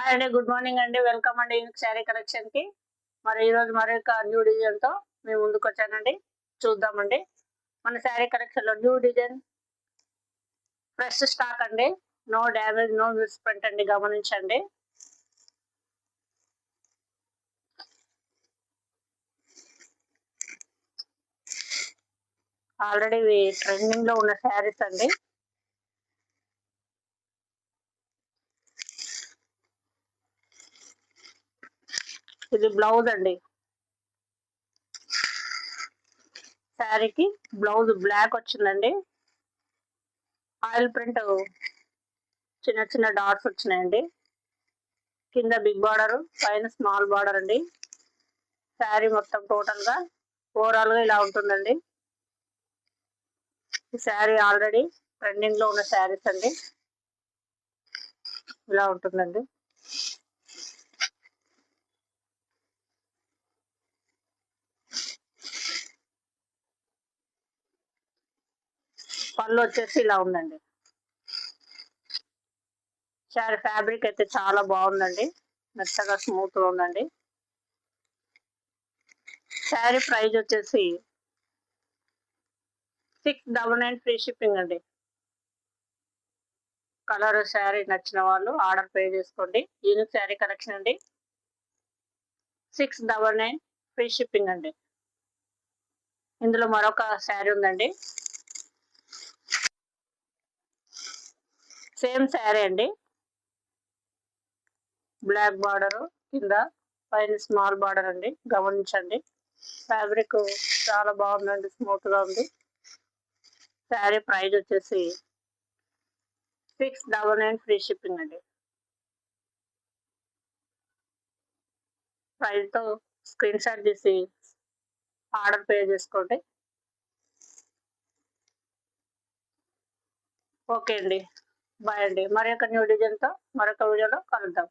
Hi అండి, good morning అండి. Welcome అండి యూనిక్ శారీ కలెక్షన్ కి. మరి ఈ రోజు మరొక న్యూ డిజైన్ తో మేము ముందుకు వచ్చానండి. చూద్దామండి. మన శారీ కలెక్షన్ లో న్యూ డిజైన్, ఫ్రెష్ స్టాక్ అండి. No damage, no misprint అండి, గమనించండి. ఆల్రెడీ ట్రెండింగ్ లో ఉన్న శారీస్ అండి. ఇది బ్లౌజ్ అండి. శారీకి బ్లౌజ్ బ్లాక్ వచ్చిందండి. ఆయిల్ ప్రింట్ చిన్న చిన్న డాట్స్ వచ్చినాయండి. కింద బిగ్ బార్డర్, పైన స్మాల్ బార్డర్ అండి. శారీ మొత్తం టోటల్ గా ఓవరాల్ గా ఇలా ఉంటుందండి. ఈ శారీ ఆల్రెడీ ట్రెండింగ్ లో ఉన్న శారీస్ అండి. ఇలా ఉంటుందండి. పళ్ళు వచ్చేసి ఇలా ఉందండి. శారీ ఫ్యాబ్రిక్ అయితే చాలా బాగుందండి. మెత్తగా స్మూత్ గా ఉందండి. శారీ ప్రైస్ వచ్చేసి 699 ఫ్రీ షిప్పింగ్ అండి. కలర్ శారీ నచ్చిన వాళ్ళు ఆర్డర్ పే చేసుకోండి. యూనిక్ శారీ కలెక్షన్ అండి. 699 ఫ్రీ షిప్పింగ్ అండి. ఇందులో మరొక శారీ ఉందండి. సేమ్ శారీ అండి. బ్లాక్ బార్డర్, కింద పైన స్మాల్ బార్డర్ అండి, గమనించండి. ఫ్యాబ్రిక్ చాలా బాగుందండి, స్మూత్ గా ఉంది. శారీ ప్రైస్ వచ్చేసి 699 ఫ్రీ షిప్పింగ్ అండి. ప్రైస్ తో స్క్రీన్ షాట్ తీసి ఆర్డర్ పే చేసుకోండి. ఓకే అండి, బాయ్ అండి. మరొక న్యూ డిజైన్ తో మరొక వీడియోలో కలుద్దాం.